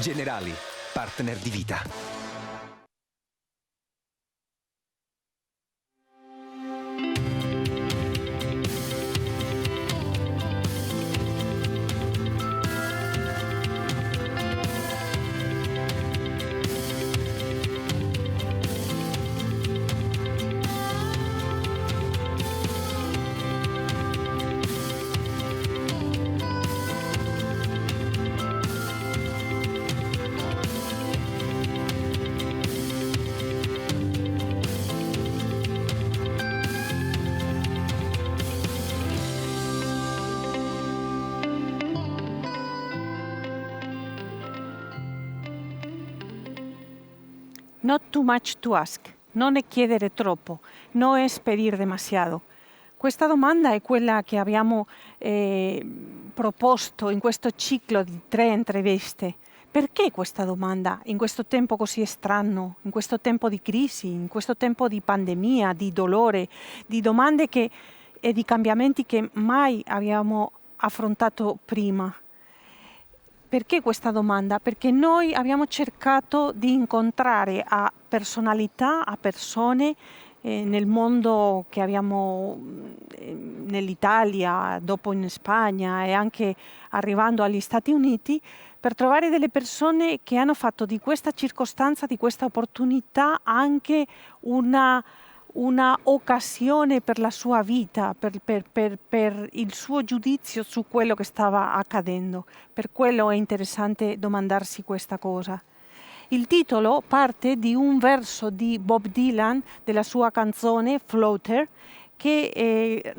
Generali, partner di vita. Not too much to ask, non è chiedere troppo, no es pedir demasiado. Questa domanda è quella che abbiamo proposto in questo ciclo di 3 interviste. Perché questa domanda in questo tempo così strano, in questo tempo di crisi, in questo tempo di pandemia, di dolore, di domande e di cambiamenti che mai abbiamo affrontato prima? Perché questa domanda? Perché noi abbiamo cercato di incontrare a personalità, a persone nel mondo che abbiamo nell'Italia, dopo in Spagna e anche arrivando agli Stati Uniti, per trovare delle persone che hanno fatto di questa circostanza, di questa opportunità anche una occasione per la sua vita, per il suo giudizio su quello che stava accadendo. Per quello è interessante domandarsi questa cosa. Il titolo parte di un verso di Bob Dylan, della sua canzone Floater, che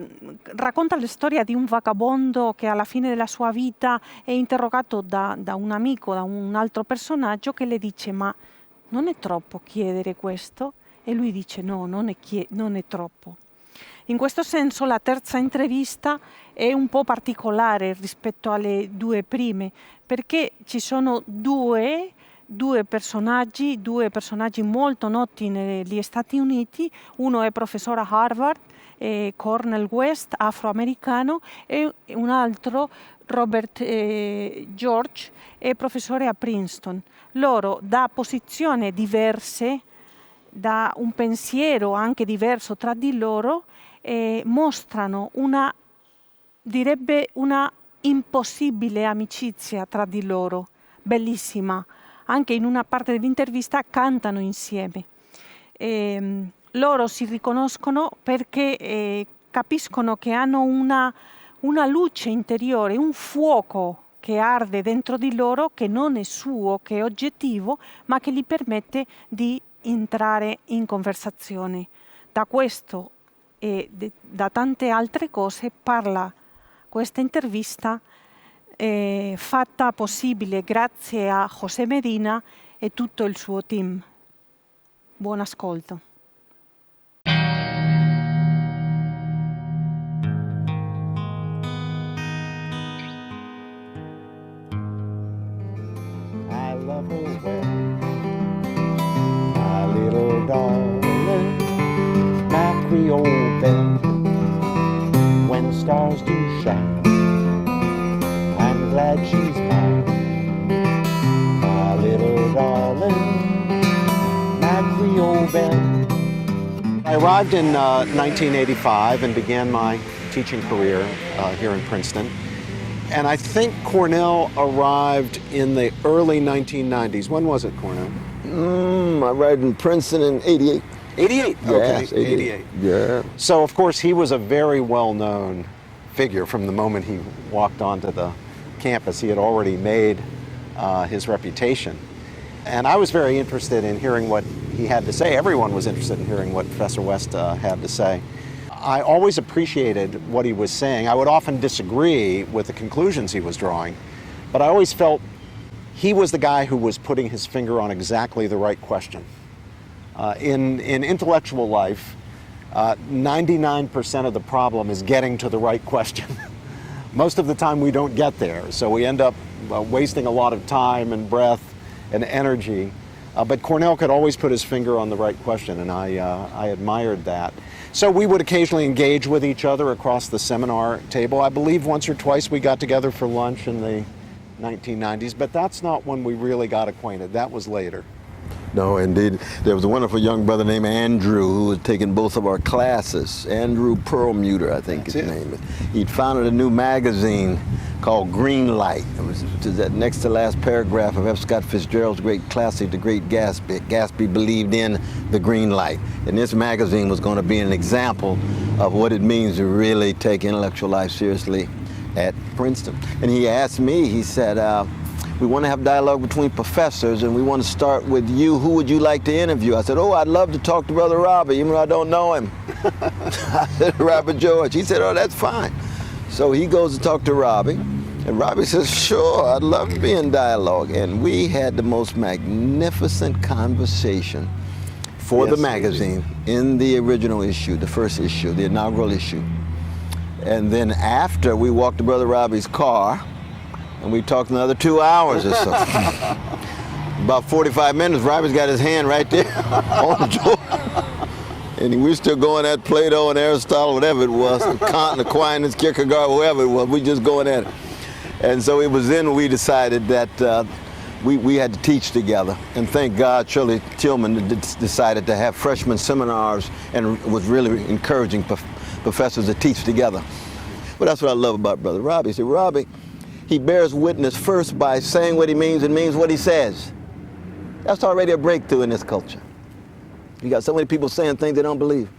racconta la storia di un vagabondo che alla fine della sua vita è interrogato da un amico, da un altro personaggio che le dice: ma non è troppo chiedere questo? E lui dice no, non è troppo. In questo senso la terza intervista è un po' particolare rispetto alle 2 prime, perché ci sono due personaggi molto noti negli Stati Uniti. Uno è professore a Harvard, Cornel West, afroamericano, e un altro, Robert George, è professore a Princeton. Loro, da posizioni diverse, da un pensiero anche diverso tra di loro, mostrano una impossibile amicizia tra di loro, bellissima. Anche in una parte dell'intervista cantano insieme. Loro si riconoscono perché capiscono che hanno una luce interiore, un fuoco che arde dentro di loro, che non è suo, che è oggettivo, ma che gli permette di entrare in conversazione. Da questo e da tante altre cose parla questa intervista, fatta possibile grazie a José Medina e tutto il suo team. Buon ascolto. I love her well, my little darling, my Creole belle. When stars do shine, I'm glad she's mine, my little darling, my Creole belle. I arrived in 1985 and began my teaching career here in Princeton. And I think Cornel arrived in the early 1990s. When was it, Cornel? I arrived in Princeton in 88. 88? Yes, Okay, 88. Yeah. So, of course, he was a very well-known figure from the moment he walked onto the campus. He had already made his reputation. And I was very interested in hearing what he had to say. Everyone was interested in hearing what Professor West had to say. I always appreciated what he was saying. I would often disagree with the conclusions he was drawing, but I always felt he was the guy who was putting his finger on exactly the right question. In intellectual life, 99% of the problem is getting to the right question. Most of the time we don't get there, so we end up wasting a lot of time and breath and energy. But Cornel could always put his finger on the right question, and I admired that. So we would occasionally engage with each other across the seminar table. I believe once or twice we got together for lunch in the 1990s, but that's not when we really got acquainted. That was later. No, indeed. There was a wonderful young brother named Andrew who was taking both of our classes. Andrew Perlmutter, I think his name is. He'd founded a new magazine called Green Light. It was that next to last paragraph of F. Scott Fitzgerald's great classic, The Great Gatsby. Gatsby believed in the green light. And this magazine was going to be an example of what it means to really take intellectual life seriously at Princeton. And he asked me, he said, we want to have dialogue between professors, and we want to start with you. Who would you like to interview? I said, oh, I'd love to talk to Brother Robbie, even though I don't know him. I said, Robert George. He said, oh, that's fine. So he goes to talk to Robbie, and Robbie says, sure, I'd love to be in dialogue. And we had the most magnificent conversation for the magazine in the original issue, the first issue, the inaugural issue. And then after, we walked to Brother Robbie's car, and we talked another 2 hours or so. About 45 minutes, Robbie's got his hand right there on the door. And we were still going at Plato and Aristotle, whatever it was, Kant, Aquinas, Kierkegaard, whoever it was, we just going at it. And so it was then we decided that we had to teach together. And thank God Shirley Tillman decided to have freshman seminars and was really encouraging professors to teach together. But that's what I love about Brother Robbie. See, Robbie, he bears witness first by saying what he means and means what he says. That's already a breakthrough in this culture. You got so many people saying things they don't believe.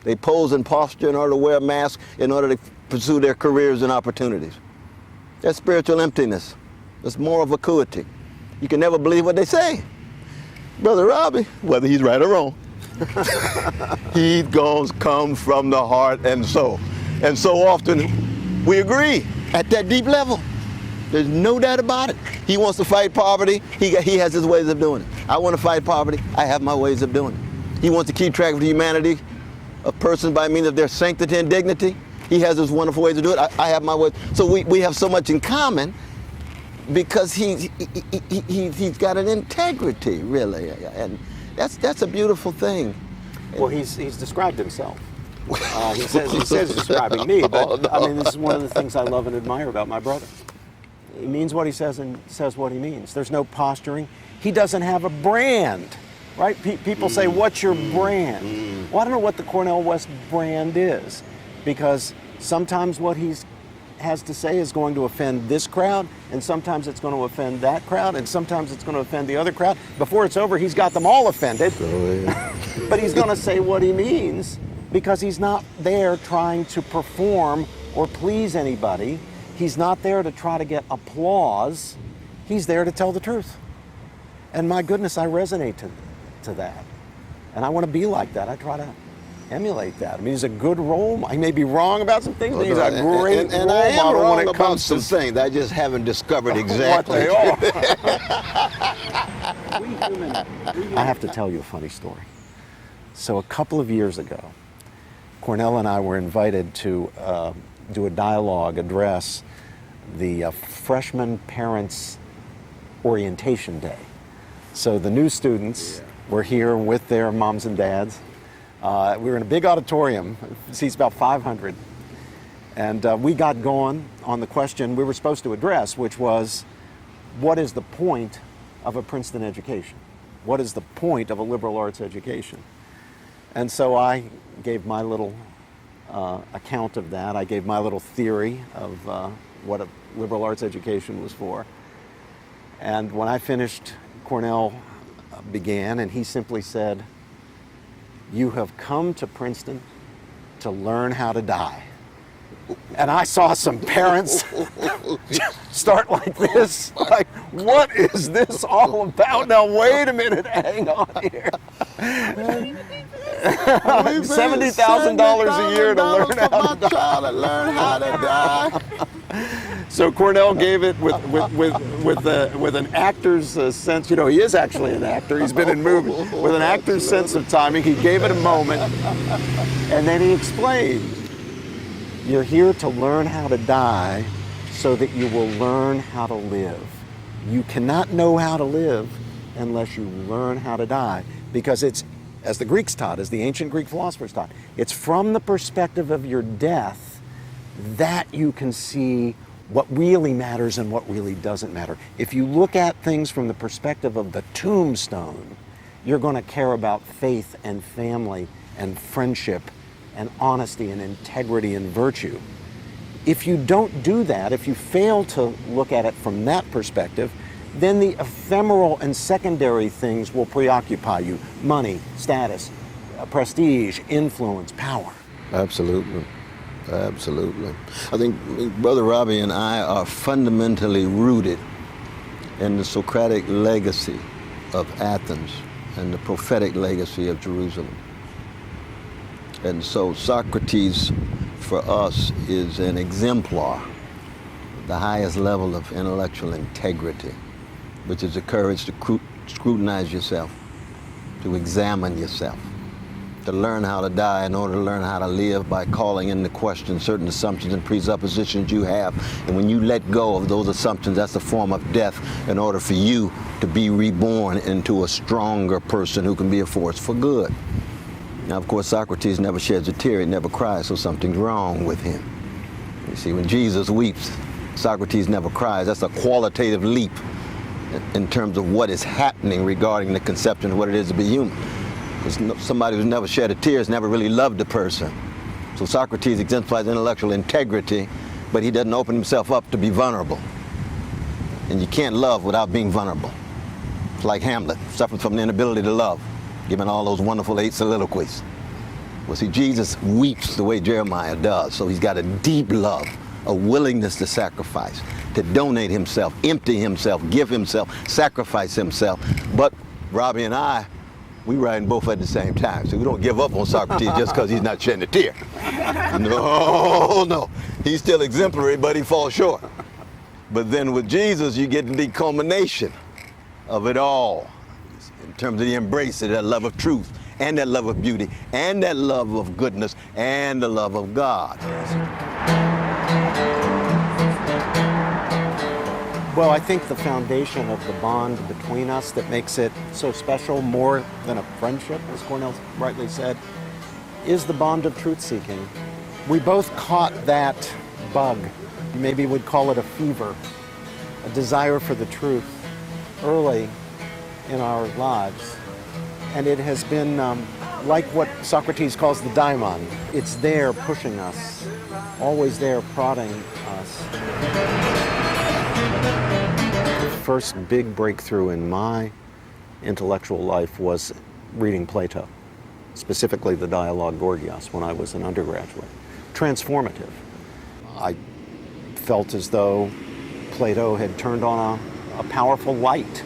They pose and posture in order to wear a mask in order to pursue their careers and opportunities. That's spiritual emptiness. That's moral vacuity. You can never believe what they say. Brother Robbie, whether he's right or wrong, he goes come from the heart and so. And so often we agree at that deep level. There's no doubt about it. He wants to fight poverty. He has his ways of doing it. I want to fight poverty. I have my ways of doing it. He wants to keep track of the humanity of persons by means of their sanctity and dignity. He has his wonderful ways to do it. I have my ways. So we have so much in common because he's got an integrity, really. And that's a beautiful thing. Well, he's described himself. He says describing me, but I mean, this is one of the things I love and admire about my brother. He means what he says and says what he means. There's no posturing. He doesn't have a brand, right? People say, what's your brand? Well, I don't know what the Cornel West brand is, because sometimes what he has to say is going to offend this crowd, and sometimes it's going to offend that crowd, and sometimes it's going to offend the other crowd. Before it's over, he's got them all offended. Oh, yeah. But he's going to say what he means, because he's not there trying to perform or please anybody. He's not there to try to get applause. He's there to tell the truth. And my goodness, I resonate to that. And I want to be like that. I try to emulate that. I mean, he's a good role model. He may be wrong about some things, but he's a great and role I am model wrong when it about comes some to things. I just haven't discovered exactly what they are. I have to tell you a funny story. So a couple of years ago, Cornel and I were invited to do a dialogue address the freshman parents orientation day. So the new students were here with their moms and dads. We were in a big auditorium, it seats about 500. And we got going on the question we were supposed to address, which was, what is the point of a Princeton education? What is the point of a liberal arts education? And so I gave my little account of that. I gave my little theory of what a liberal arts education was for. And when I finished, Cornel began, and he simply said, "You have come to Princeton to learn how to die." And I saw some parents start like this, like, what is this all about? Now, wait a minute, hang on here. $70,000 a year to learn how to die. So Cornel gave it with an actor's sense. You know, he is actually an actor. He's been in movies. With an actor's sense of timing, he gave it a moment, and then he explained, "You're here to learn how to die so that you will learn how to live. You cannot know how to live unless you learn how to die, because it's, as the Greeks taught, as the ancient Greek philosophers taught, it's from the perspective of your death that you can see what really matters and what really doesn't matter. If you look at things from the perspective of the tombstone, you're going to care about faith and family and friendship and honesty and integrity and virtue. If you don't do that, if you fail to look at it from that perspective, then the ephemeral and secondary things will preoccupy you. Money, status, prestige, influence, power. Absolutely. Absolutely. I think Brother Robbie and I are fundamentally rooted in the Socratic legacy of Athens and the prophetic legacy of Jerusalem. And so Socrates, for us, is an exemplar, the highest level of intellectual integrity, which is the courage to scrutinize yourself, to examine yourself, to learn how to die in order to learn how to live by calling into question certain assumptions and presuppositions you have. And when you let go of those assumptions, that's a form of death in order for you to be reborn into a stronger person who can be a force for good. Now, of course, Socrates never sheds a tear, he never cries, so something's wrong with him. You see, when Jesus weeps, Socrates never cries. That's a qualitative leap in terms of what is happening regarding the conception of what it is to be human. Because somebody who's never shed a tear has never really loved a person. So Socrates exemplifies intellectual integrity, but he doesn't open himself up to be vulnerable. And you can't love without being vulnerable. It's like Hamlet, suffering from the inability to love, given all those wonderful 8 soliloquies. Well, see, Jesus weeps the way Jeremiah does, so he's got a deep love, a willingness to sacrifice, to donate himself, empty himself, give himself, sacrifice himself. But Robbie and I, we riding both at the same time, so we don't give up on Socrates just because he's not shedding a tear. No, he's still exemplary, but he falls short. But then with Jesus, you get the culmination of it all, in terms of the embrace of that love of truth, and that love of beauty, and that love of goodness, and the love of God. Well, I think the foundation of the bond between us that makes it so special, more than a friendship, as Cornel rightly said, is the bond of truth-seeking. We both caught that bug, maybe we'd call it a fever, a desire for the truth early in our lives. And it has been like what Socrates calls the daimon. It's there pushing us, always there prodding us. The first big breakthrough in my intellectual life was reading Plato, specifically the dialogue Gorgias, when I was an undergraduate. Transformative. I felt as though Plato had turned on a powerful light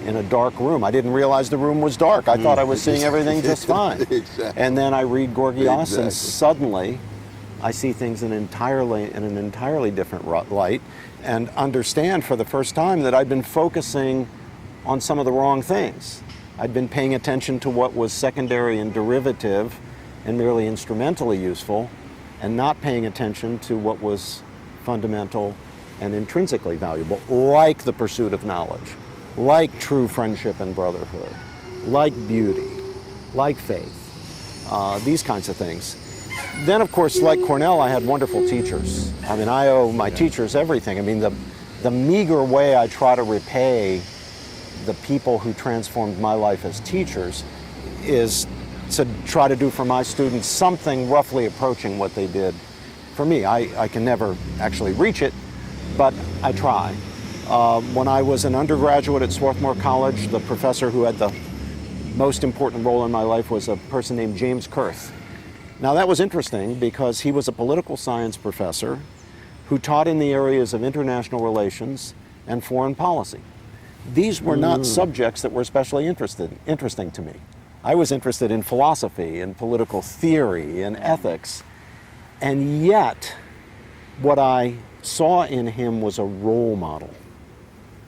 in a dark room. I didn't realize the room was dark. I thought I was seeing everything just fine. Exactly. And then I read Gorgias, Exactly. and suddenly I see things in an entirely different light, and understand for the first time that I'd been focusing on some of the wrong things. I'd been paying attention to what was secondary and derivative and merely instrumentally useful, and not paying attention to what was fundamental and intrinsically valuable, like the pursuit of knowledge, like true friendship and brotherhood, like beauty, like faith, these kinds of things. Then, of course, like Cornel, I had wonderful teachers. I mean, I owe my teachers everything. I mean, the meager way I try to repay the people who transformed my life as teachers is to try to do for my students something roughly approaching what they did for me. I can never actually reach it, but I try. When I was an undergraduate at Swarthmore College, the professor who had the most important role in my life was a person named James Kurth. Now that was interesting because he was a political science professor who taught in the areas of international relations and foreign policy. These were not subjects that were especially interesting to me. I was interested in philosophy and political theory and ethics, and yet what I saw in him was a role model.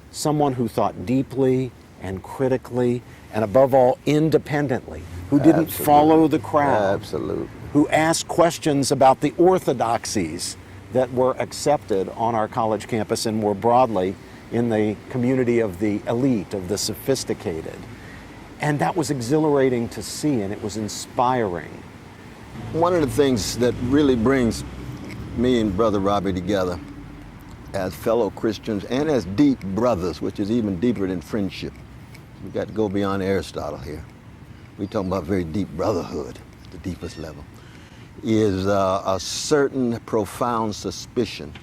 Someone who thought deeply and critically and above all independently, who didn't follow the crowd. Absolutely. Who asked questions about the orthodoxies that were accepted on our college campus and more broadly in the community of the elite, of the sophisticated. And that was exhilarating to see, and it was inspiring. One of the things that really brings me and Brother Robbie together as fellow Christians and as deep brothers, which is even deeper than friendship. We've got to go beyond Aristotle here. We're talking about very deep brotherhood at the deepest level, is a certain profound suspicion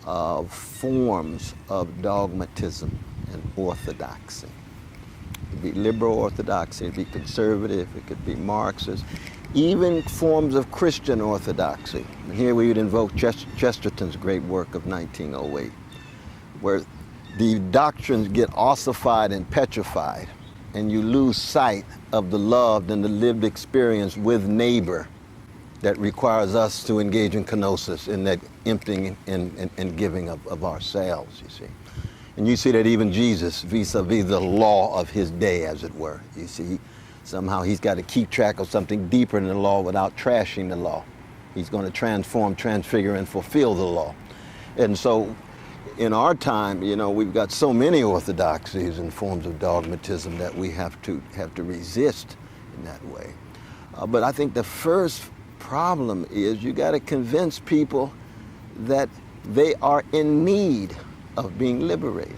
of forms of dogmatism and orthodoxy. It could be liberal orthodoxy, it could be conservative, it could be Marxist, even forms of Christian orthodoxy. And here we would invoke Chesterton's great work of 1908, where the doctrines get ossified and petrified, and you lose sight of the loved and the lived experience with neighbor that requires us to engage in kenosis, in that emptying and giving of ourselves, you see. And you see that even Jesus, vis-a-vis the law of his day, as it were, you see, somehow he's got to keep track of something deeper than the law without trashing the law. He's going to transform, transfigure, and fulfill the law. And so in our time, you know, we've got so many orthodoxies and forms of dogmatism that we have to resist in that way. But I think the first problem is you got to convince people that they are in need of being liberated.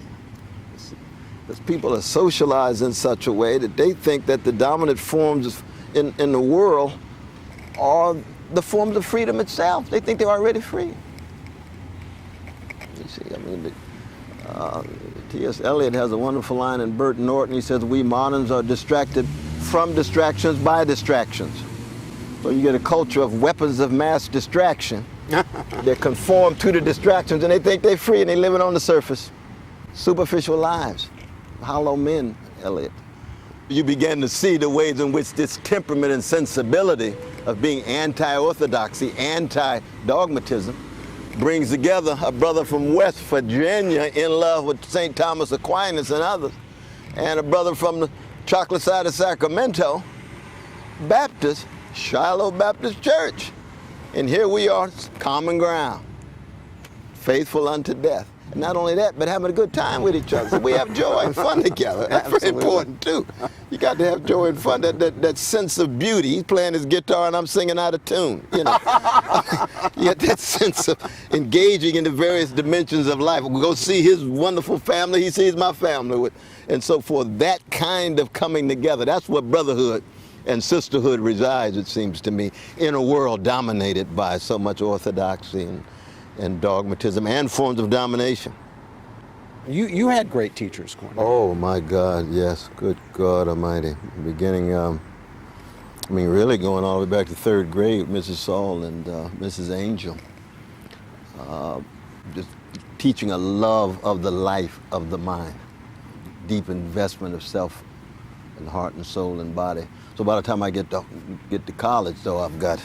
Because people are socialized in such a way that they think that the dominant forms in the world are the forms of freedom itself. They think they're already free. You see, I mean, T.S. Eliot has a wonderful line in Burt Norton. He says, we moderns are distracted from distractions by distractions. So you get a culture of weapons of mass distraction. They're conformed to the distractions and they think they're free and they're living on the surface. Superficial lives. Hollow men, Eliot. You begin to see the ways in which this temperament and sensibility of being anti-orthodoxy, anti-dogmatism, brings together a brother from West Virginia in love with St. Thomas Aquinas and others, and a brother from the chocolate side of Sacramento, Baptist, Shiloh Baptist Church. And here we are, common ground, faithful unto death. And not only that, but having a good time with each other. So we have joy and fun together. That's very important too. You got to have joy and fun, that sense of beauty. He's playing his guitar and I'm singing out of tune. You know, you have that sense of engaging in the various dimensions of life. We go see his wonderful family, he sees my family. And so for that kind of coming together, that's what brotherhood and sisterhood resides, it seems to me, in a world dominated by so much orthodoxy and dogmatism and forms of domination. You had great teachers, Cornel. Oh my God, yes, good God Almighty. Beginning, I mean, really going all the way back to third grade, Mrs. Saul and Mrs. Angel. Just teaching a love of the life of the mind, deep investment of self and heart and soul and body. So by the time I get to college, though, I've got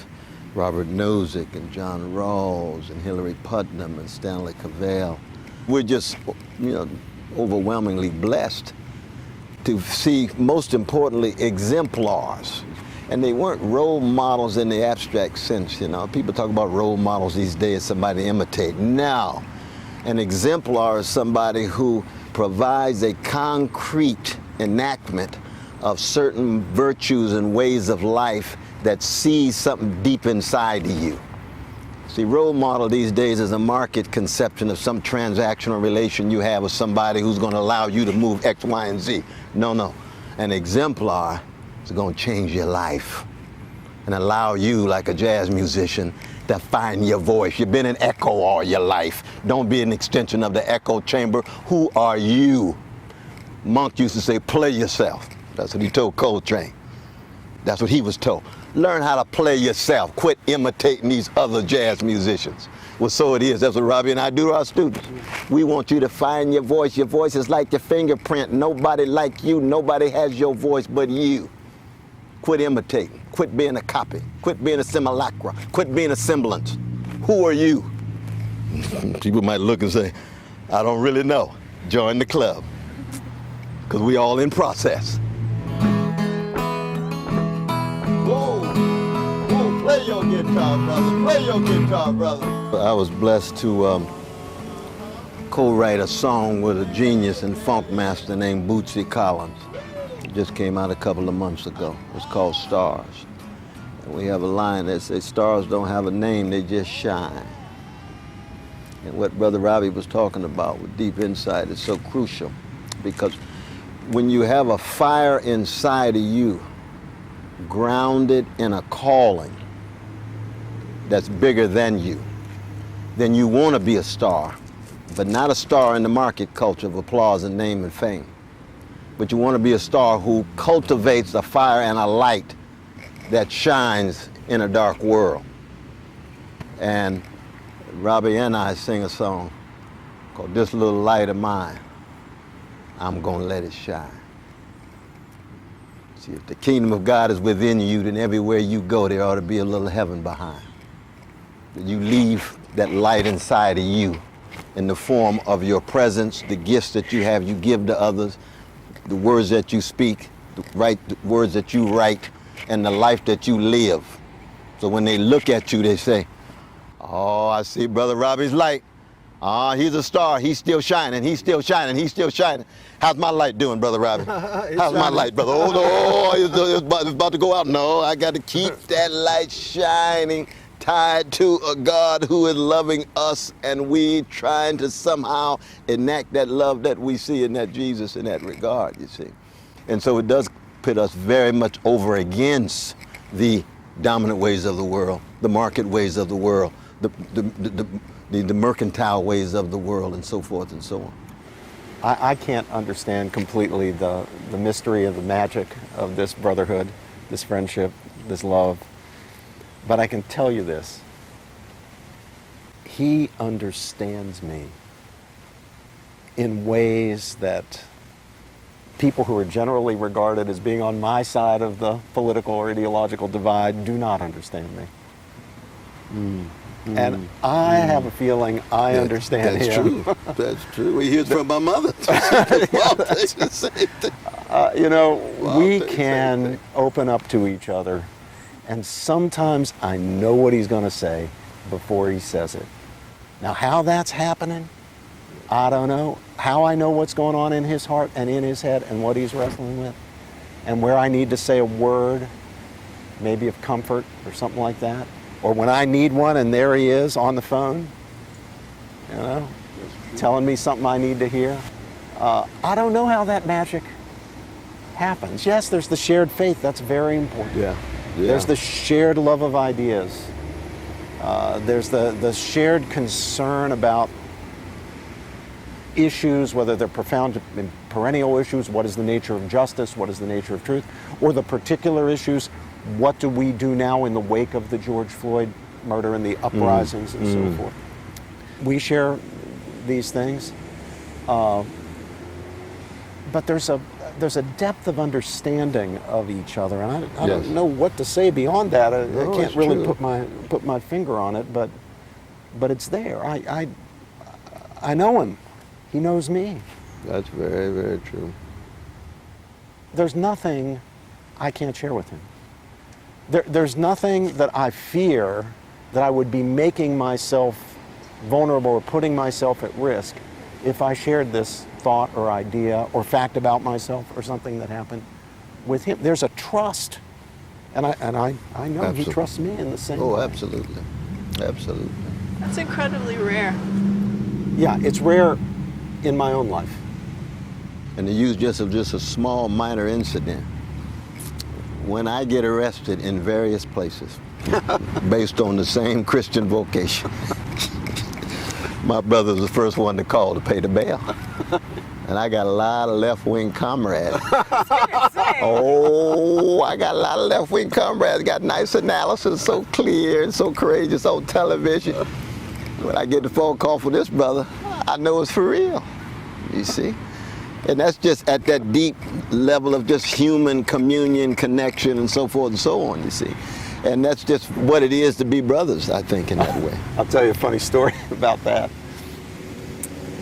Robert Nozick and John Rawls and Hilary Putnam and Stanley Cavell. We're just, you know, overwhelmingly blessed to see, most importantly, exemplars. And they weren't role models in the abstract sense, you know. People talk about role models these days, somebody to imitate. No, an exemplar is somebody who provides a concrete enactment of certain virtues and ways of life that sees something deep inside of you. See, role model these days is a market conception of some transactional relation you have with somebody who's going to allow you to move X, Y, and Z. No. An exemplar is going to change your life and allow you, like a jazz musician, to find your voice. You've been an echo all your life. Don't be an extension of the echo chamber. Who are you? Monk used to say, play yourself. That's what he told Coltrane. That's what he was told. Learn how to play yourself. Quit imitating these other jazz musicians. Well, so it is. That's what Robbie and I do to our students. We want you to find your voice. Your voice is like your fingerprint. Nobody like you. Nobody has your voice but you. Quit imitating. Quit being a copy. Quit being a simulacra. Quit being a semblance. Who are you? People might look and say, I don't really know. Join the club. Because we all in process. Play your guitar, brother. Play your guitar, brother. I was blessed to co-write a song with a genius and funk master named Bootsy Collins. It just came out a couple of months ago. It's called Stars. And we have a line that says, stars don't have a name, they just shine. And what Brother Robbie was talking about with deep insight is so crucial, because when you have a fire inside of you, grounded in a calling that's bigger than you, then you want to be a star, but not a star in the market culture of applause and name and fame. But you want to be a star who cultivates a fire and a light that shines in a dark world. And Robbie and I sing a song called "This Little Light of Mine, I'm Gonna Let It Shine." See, if the kingdom of God is within you, then everywhere you go, there ought to be a little heaven behind. That you leave that light inside of you in the form of your presence, the gifts that you have, you give to others, the words that you speak, the words that you write, and the life that you live. So when they look at you, they say, "Oh, I see Brother Robbie's light. He's a star. He's still shining. He's still shining. He's still shining. How's my light doing, Brother Robbie? How's my light, brother? Oh, no, it's about to go out. No, I got to keep that light shining, tied to a God who is loving us, and we trying to somehow enact that love that we see in that Jesus in that regard, you see. And so it does pit us very much over against the dominant ways of the world, the market ways of the world, the mercantile ways of the world, and so forth and so on. I can't understand completely the mystery of the magic of this brotherhood, this friendship, this love. But I can tell you this. He understands me in ways that people who are generally regarded as being on my side of the political or ideological divide do not understand me. And I have a feeling I understand that's him. True. That's true. We hear it from my mother. We can open up to each other, and sometimes I know what he's going to say before he says it. Now, how that's happening, I don't know. How I know what's going on in his heart and in his head and what he's wrestling with, and where I need to say a word, maybe of comfort or something like that. Or when I need one and there he is on the phone, telling me something I need to hear. I don't know how that magic happens. Yes, there's the shared faith. That's very important. Yeah. There's the shared love of ideas. There's the shared concern about issues, whether they're profound and perennial issues, what is the nature of justice, what is the nature of truth, or the particular issues, what do we do now in the wake of the George Floyd murder and the uprisings and so forth. We share these things, but there's a depth of understanding of each other, and I don't know what to say beyond that. I can't really put my finger on it, but it's there. I know him. He knows me. That's very, very true. There's nothing I can't share with him. There's nothing that I fear that I would be making myself vulnerable or putting myself at risk if I shared this thought or idea or fact about myself or something that happened with him. There's a trust, and I know Absolutely. he trusts me in the same way. Oh, absolutely. Absolutely. That's incredibly rare. Yeah, it's rare in my own life. And to use just a small minor incident, when I get arrested in various places based on the same Christian vocation, my brother's the first one to call to pay the bail. And I got a lot of left-wing comrades. Oh, I got a lot of left-wing comrades, got nice analysis, so clear and so courageous on television. When I get the phone call for this brother, I know it's for real, you see? And that's just at that deep level of just human communion, connection, and so forth and so on, you see. And that's just what it is to be brothers, I think, in that way. I'll tell you a funny story about that.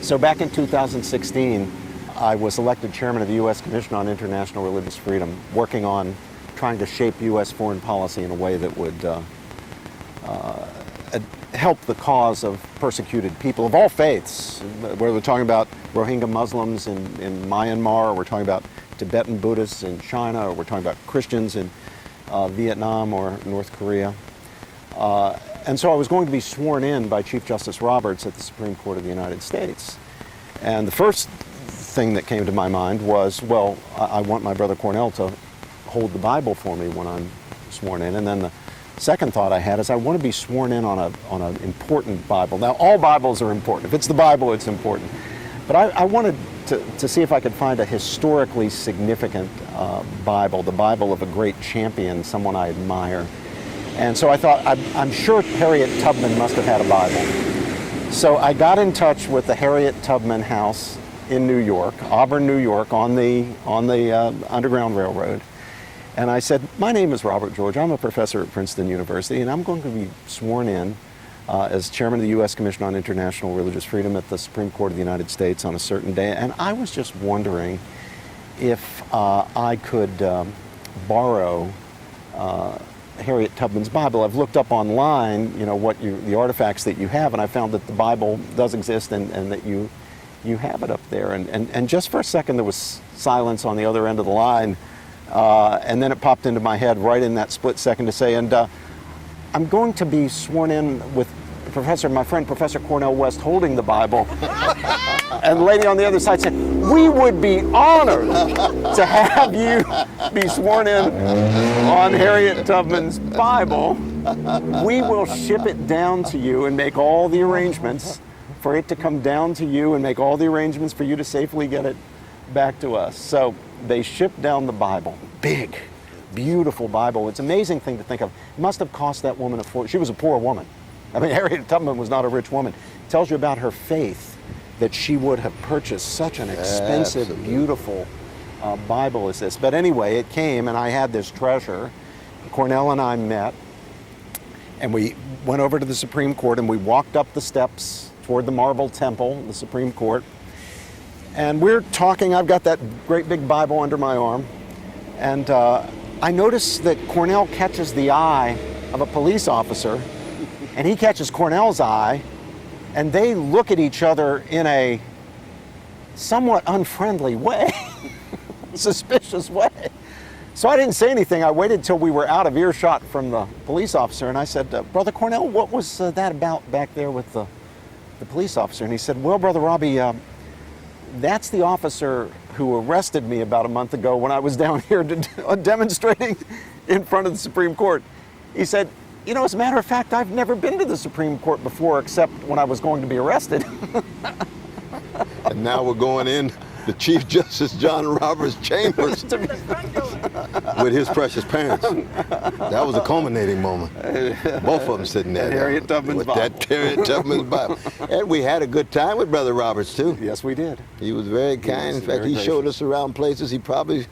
So back in 2016, I was elected chairman of the U.S. Commission on International Religious Freedom, working on trying to shape U.S. foreign policy in a way that would help the cause of persecuted people of all faiths. Whether we're talking about Rohingya Muslims in Myanmar, or we're talking about Tibetan Buddhists in China, or we're talking about Christians in Vietnam or North Korea. And so I was going to be sworn in by Chief Justice Roberts at the Supreme Court of the United States. And the first thing that came to my mind was, well, I want my brother Cornel to hold the Bible for me when I'm sworn in. And then the second thought I had is I want to be sworn in on an important Bible. Now, all Bibles are important. If it's the Bible, it's important. But I wanted to see if I could find a historically significant Bible, the Bible of a great champion, someone I admire. And so I thought, I'm sure Harriet Tubman must have had a Bible. So I got in touch with the Harriet Tubman House in New York, Auburn, New York, on the Underground Railroad. And I said, my name is Robert George. I'm a professor at Princeton University, and I'm going to be sworn in as chairman of the U.S. Commission on International Religious Freedom at the Supreme Court of the United States on a certain day. And I was just wondering if I could borrow Harriet Tubman's Bible. I've looked up online, you know, the artifacts that you have, and I found that the Bible does exist and that you have it up there. And just for a second there was silence on the other end of the line, and then it popped into my head right in that split second to say, and I'm going to be sworn in with my friend Professor Cornel West holding the Bible. And the lady on the other side said, we would be honored to have you be sworn in on Harriet Tubman's Bible. We will ship it down to you and make all the arrangements for it to come down to you and make all the arrangements for you to safely get it back to us. So they shipped down the Bible. Big, beautiful Bible. It's an amazing thing to think of. It must have cost that woman she was a poor woman. I mean, Harriet Tubman was not a rich woman. It tells you about her faith that she would have purchased such an expensive, Absolutely. beautiful Bible as this. But anyway, it came and I had this treasure. Cornel and I met and we went over to the Supreme Court and we walked up the steps toward the Marble Temple, the Supreme Court. And we're talking, I've got that great big Bible under my arm. And I noticed that Cornel catches the eye of a police officer and he catches Cornel's eye, and they look at each other in a somewhat unfriendly way, suspicious way. So I didn't say anything. I waited till we were out of earshot from the police officer, and I said, Brother Cornel, what was that about back there with the police officer? And he said, well, Brother Robbie, that's the officer who arrested me about a month ago when I was down here demonstrating in front of the Supreme Court. He said, you know, as a matter of fact, I've never been to the Supreme Court before except when I was going to be arrested. And now we're going in the Chief Justice John Roberts' chambers with his precious parents. That was a culminating moment. Both of them sitting there. Harriet Tubman's Bible. That Harriet Tubman's Bible. And we had a good time with Brother Roberts, too. Yes, we did. He was very kind. In fact, he showed us around places he probably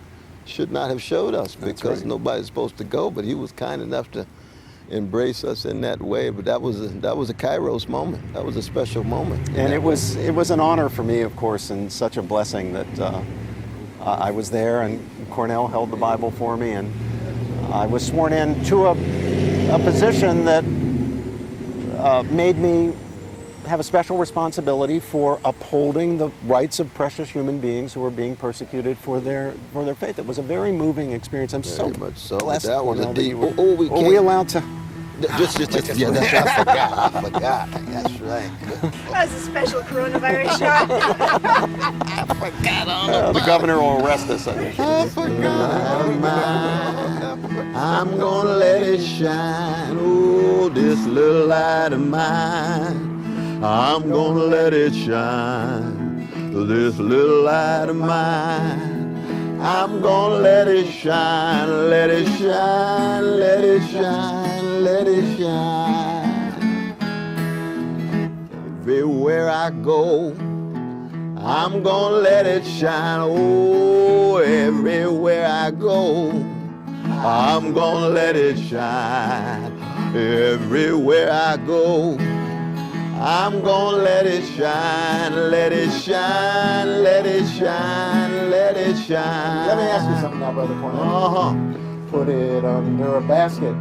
should not have showed us because nobody's supposed to go, but he was kind enough to embrace us in that way. But that was a Kairos moment. That was a special moment. And it was an honor for me, of course, and such a blessing that I was there and Cornel held the Bible for me, and I was sworn in to a position that made me have a special responsibility for upholding the rights of precious human beings who were being persecuted for their faith. It was a very moving experience. I'm Very so much so. blessed. That was a Cornel, deep. Were we allowed to? Just yeah, I forgot. That's right. That's a special coronavirus shot. The governor will arrest us. I forgot I'm gonna let it shine. Oh, this little light of mine. I'm gonna let it shine. This little light of mine. I'm gonna let it shine. Let it shine. Let it shine. Let it shine. Everywhere I go, I'm gonna let it shine. Oh, everywhere I go, I'm gonna let it shine. Everywhere I go, I'm gonna let it shine. Let it shine. Let it shine. Let it shine. Let me ask you something now, Brother Cornel. Put it under a basket.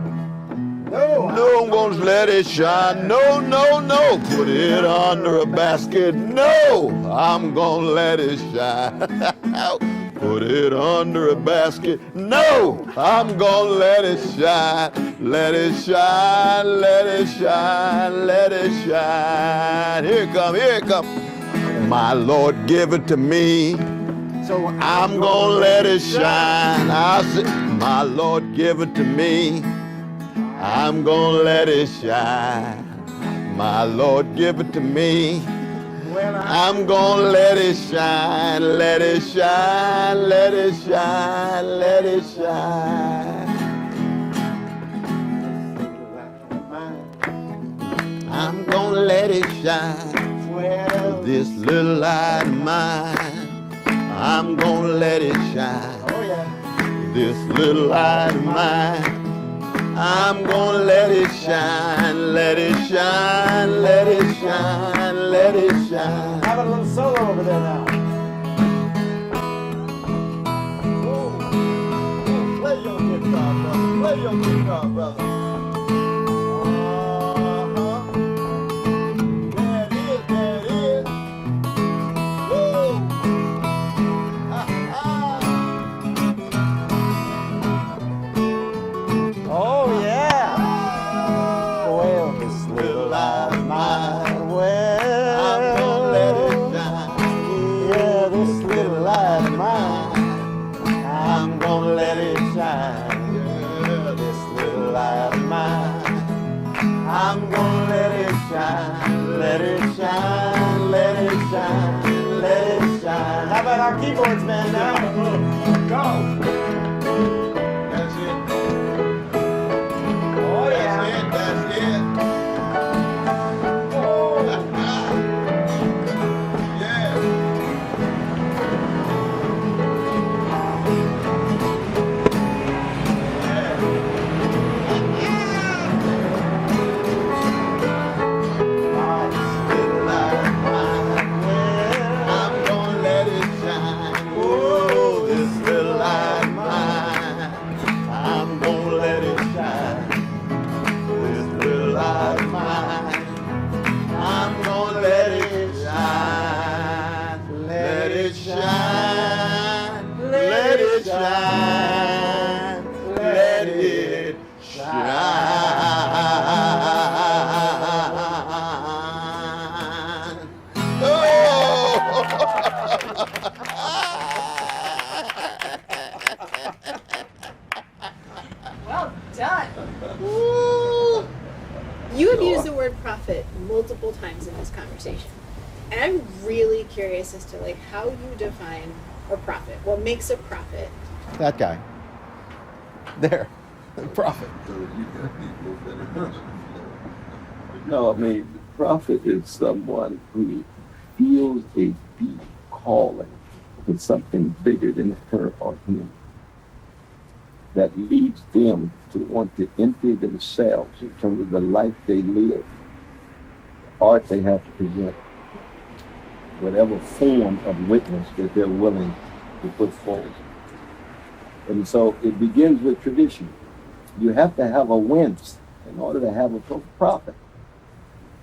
No, I'm gonna let it shine. No, no, no. Put it under a basket. No, I'm gonna let it shine. Put it under a basket. No, I'm gonna let it shine. Let it shine. Let it it shine, let it shine. Here it come, here it come. My Lord, give it to me. So I'm gonna let it shine. I'll say, my Lord, give it to me. I'm gonna let it shine. My Lord, give it to me. I'm gonna let it shine, let it shine, let it shine, let it shine. I'm gonna let it shine. Well, this little light of mine, I'm gonna let it shine. Oh yeah. This little light of mine, I'm gonna let it shine, let it shine, let it shine, let it shine. Have a little solo over there now. Play your guitar, brother. Play your guitar, brother. There it is, there it is. Woo! Ha, ha. Oh yeah. Well, this little light of mine. Well, I'm gonna let it shine. yeah, this little light of mine. I'm gonna let it Shine. shine. This little light of mine. I'm gonna let it shine, let it shine, let it shine, let it shine. How about our keyboards man now? Go! That's it. Oh yeah. That's it, that's it. Yeah. Little light of mine, I'm gonna let it shine. Oh, this little light of mine, I'm gonna let it shine. This little light of mine, I'm gonna let it shine. Let it shine, let it shine, let it shine. Oh! Well done. Woo! You have used the word profit multiple times in this conversation. And I'm really curious as to like how you define a profit. What makes a profit? That guy. There. Profit. No, I mean, the prophet is someone who feels a deep calling for something bigger than her or him that leads them to want to empty themselves in terms of the life they live, art they have to present, whatever form of witness that they're willing to put forward. And so it begins with tradition. You have to have a wince in order to have a prophet.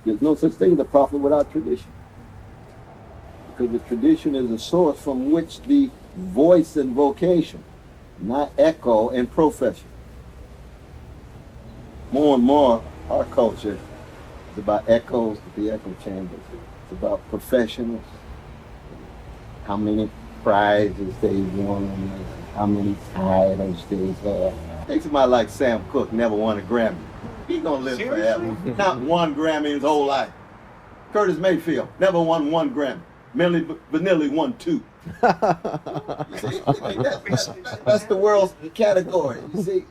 There's no such thing as a prophet without tradition. Because the tradition is a source from which the voice and vocation, not echo and profession. More and more, our culture is about echoes at the echo chambers. It's about professionals, how many prizes they won, how many titles they have. Take somebody like Sam Cooke, never won a Grammy. He's gonna live forever. Not one Grammy in his whole life. Curtis Mayfield, never won one Grammy. Milli Vanilli won 2. You see, that's the world's category. You see,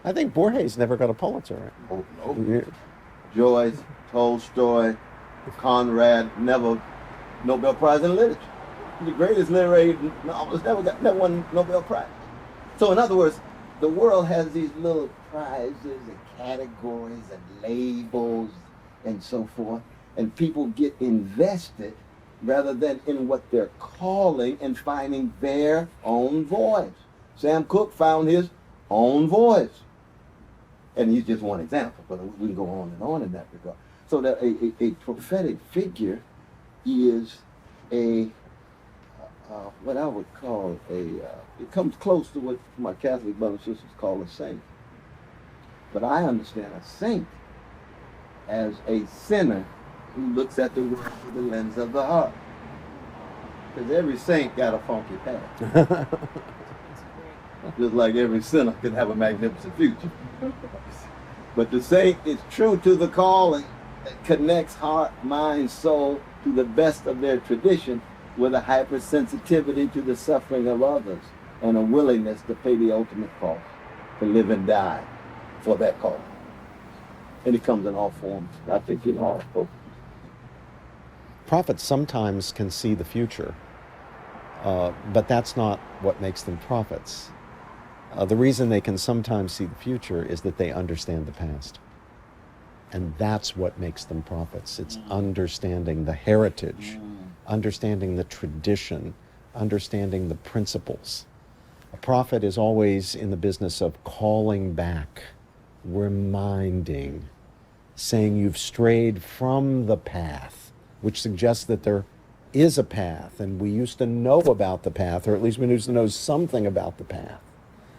I think Borges never got a Pulitzer, right? oh, no. Joyce, Tolstoy, Conrad, never Nobel Prize in Literature. The greatest literary novelist never won Nobel Prize. So in other words, the world has these little prizes and categories and labels and so forth, and people get invested rather than in what they're calling and finding their own voice. Sam Cooke found his own voice. And he's just one example, but we can go on and on in that regard. So that a prophetic figure is what I would call it comes close to what my Catholic brothers and sisters call a saint. But I understand a saint as a sinner who looks at the world through the lens of the heart. Because every saint got a funky past. Just like every sinner could have a magnificent future. But the saint is true to the calling that connects heart, mind, soul to the best of their tradition with a hypersensitivity to the suffering of others and a willingness to pay the ultimate cost, to live and die for that cause. And it comes in all forms, I think, in all folks. Prophets sometimes can see the future, but that's not what makes them prophets. The reason they can sometimes see the future is that they understand the past. And that's what makes them prophets. It's understanding the heritage, understanding the tradition, understanding the principles. A prophet is always in the business of calling back, reminding, saying you've strayed from the path, which suggests that there is a path, and we used to know about the path, or at least we used to know something about the path.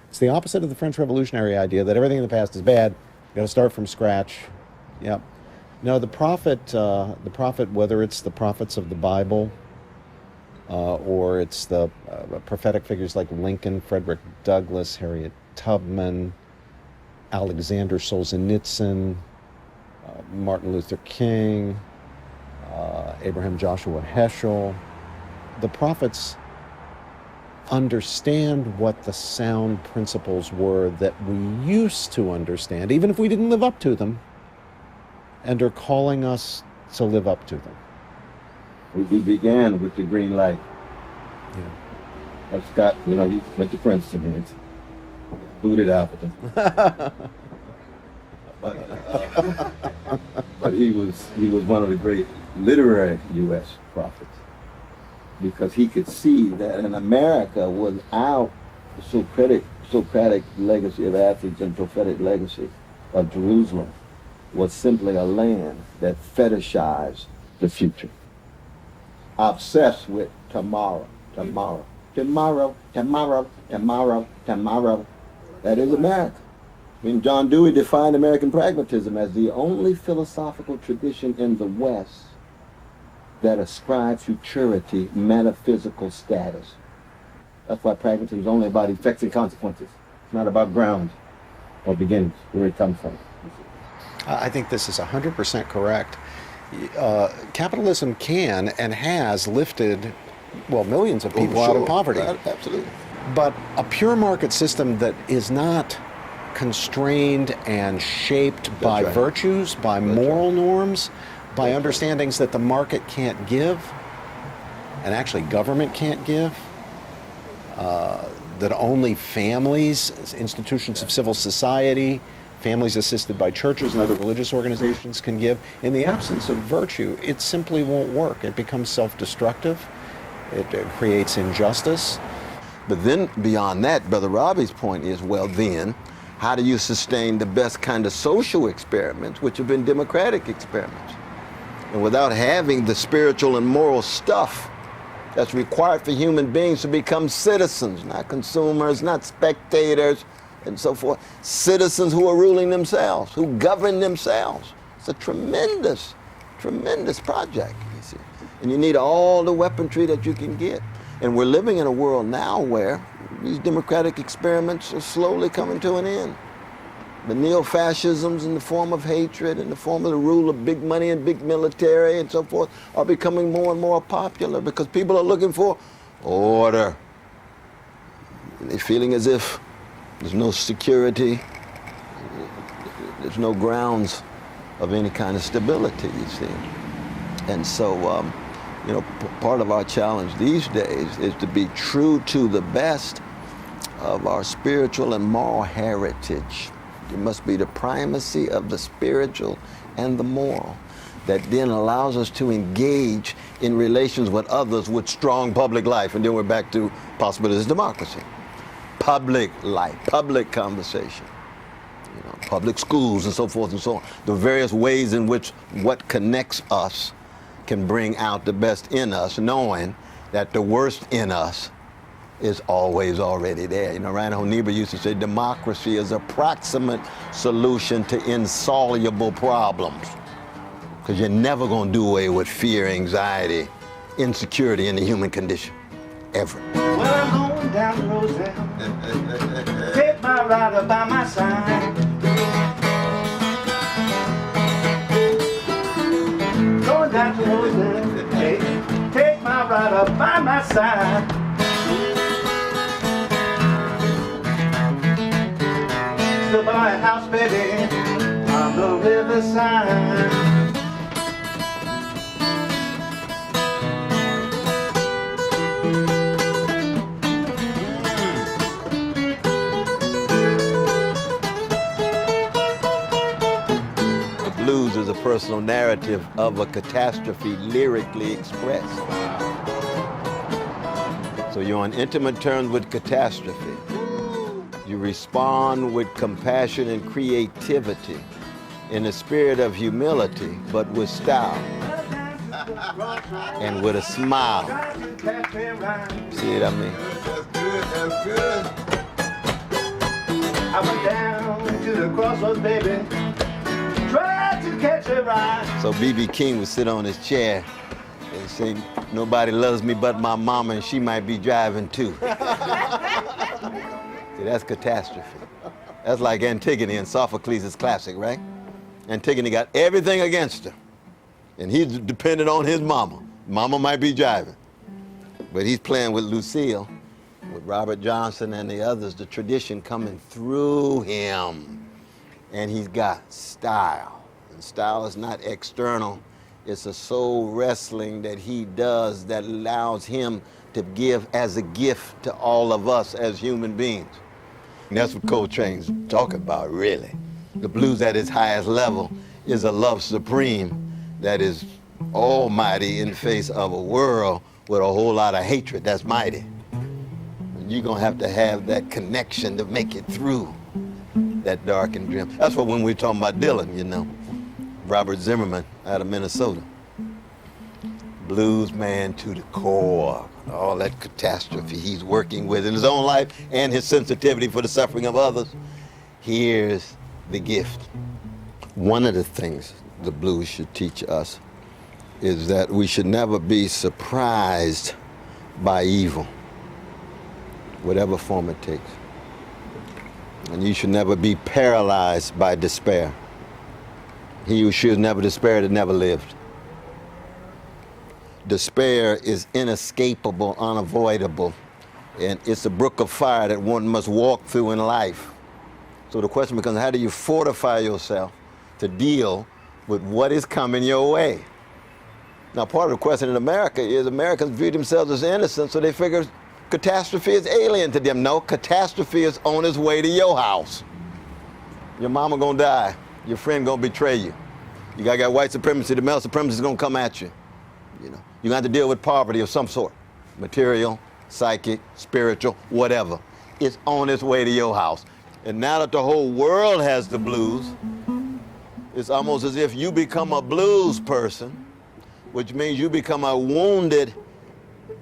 It's the opposite of the French Revolutionary idea that everything in the past is bad, you've got to start from scratch. Yep. No, the prophet, whether it's the prophets of the Bible, or it's the prophetic figures like Lincoln, Frederick Douglass, Harriet Tubman, Alexander Solzhenitsyn, Martin Luther King, Abraham Joshua Heschel. The prophets understand what the sound principles were that we used to understand, even if we didn't live up to them, and are calling us to live up to them. We began with the green light. Yeah. Scott, he went to Princeton and booted out with him. But he was one of the great literary U.S. prophets, because he could see that in America, without the Socratic legacy of Athens and prophetic legacy of Jerusalem, was simply a land that fetishized the future. Obsessed with tomorrow. That is America. John Dewey defined American pragmatism as the only philosophical tradition in the West that ascribes futurity metaphysical status. That's why pragmatism is only about effects and consequences. It's not about grounds or beginnings, where it comes from. I think this is 100% correct. Capitalism can and has lifted, millions of people out of poverty. Absolutely. But a pure market system that is not constrained and shaped by virtues, by moral norms, by understandings that the market can't give, and actually government can't give, that only families, institutions of civil society, families assisted by churches and other religious organizations can give. In the absence of virtue, it simply won't work. It becomes self-destructive. It creates injustice. But then beyond that, Brother Robbie's point is, then, how do you sustain the best kind of social experiments, which have been democratic experiments? And without having the spiritual and moral stuff that's required for human beings to become citizens, not consumers, not spectators, and so forth. Citizens who are ruling themselves, who govern themselves. It's a tremendous, tremendous project, you see. And you need all the weaponry that you can get. And we're living in a world now where these democratic experiments are slowly coming to an end. The neo-fascisms in the form of hatred, in the form of the rule of big money and big military and so forth, are becoming more and more popular because people are looking for order. They're feeling as if there's no security, there's no grounds of any kind of stability, you see. And so, part of our challenge these days is to be true to the best of our spiritual and moral heritage. It must be the primacy of the spiritual and the moral that then allows us to engage in relations with others with strong public life. And then we're back to possibilities of democracy. Public life, public conversation, public schools and so forth and so on. The various ways in which what connects us can bring out the best in us, knowing that the worst in us is always already there. Reinhold Niebuhr used to say democracy is a proximate solution to insoluble problems. Because you're never going to do away with fear, anxiety, insecurity in the human condition, ever. Well, I'm going down the road now. Take my rider by my side. Going down the road now. Hey, take my rider by my side. Still buy a house, baby, on the riverside. Blues is a personal narrative of a catastrophe lyrically expressed. So you're on intimate terms with catastrophe. You respond with compassion and creativity in a spirit of humility, but with style and with a smile. See what I mean? That's good, that's good. I went down to the crossroads, baby. Tried to catch a ride. So B.B. King would sit on his chair and say, nobody loves me but my mama, and she might be driving too. See, that's catastrophe. That's like Antigone in Sophocles' classic, right? Antigone got everything against her, and he's dependent on his mama. Mama might be driving, but he's playing with Lucille, with Robert Johnson and the others, the tradition coming through him. And he's got style. And style is not external. It's a soul wrestling that he does that allows him to give as a gift to all of us as human beings. And that's what Coltrane's talking about, really. The blues at its highest level is a love supreme that is almighty in face of a world with a whole lot of hatred that's mighty. And you're gonna have to have that connection to make it through that dark and grim. That's what when we're talking about Dylan, you know, Robert Zimmerman out of Minnesota. Blues man to the core, all that catastrophe he's working with in his own life and his sensitivity for the suffering of others. Here's the gift. One of the things the blues should teach us is that we should never be surprised by evil, whatever form it takes. And you should never be paralyzed by despair. He who should never despair that never lived. Despair is inescapable, unavoidable, and it's a brook of fire that one must walk through in life. So the question becomes, how do you fortify yourself to deal with what is coming your way? Now, part of the question in America is Americans view themselves as innocent, so they figure catastrophe is alien to them. No, catastrophe is on its way to your house. Your mama gonna die. Your friend gonna betray you. You got white supremacy, the male supremacy is gonna come at you. You know, you're gonna have to deal with poverty of some sort. Material, psychic, spiritual, whatever. It's on its way to your house. And now that the whole world has the blues, it's almost as if you become a blues person, which means you become a wounded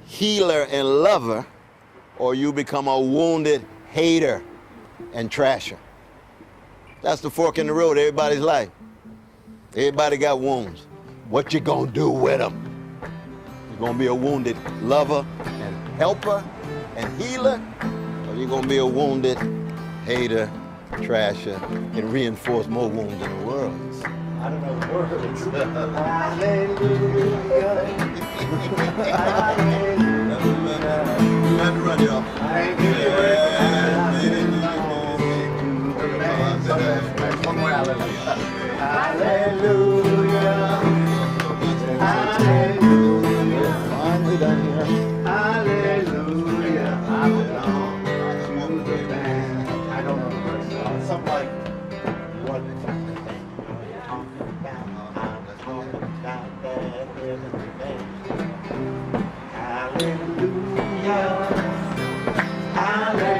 healer and lover, or you become a wounded hater and trasher. That's the fork in the road of everybody's life. Everybody got wounds. What you gonna do with them? You gonna be a wounded lover and helper and healer, or you gonna be a wounded hater, trasher, and reinforce more wounds in the world? I don't know the words. Hallelujah. You had to run, y'all. One more hallelujah. Hallelujah. Hallelujah. Finally done here. Hallelujah. I belong to the band. I don't know the words. Something like what? Hallelujah. Hallelujah.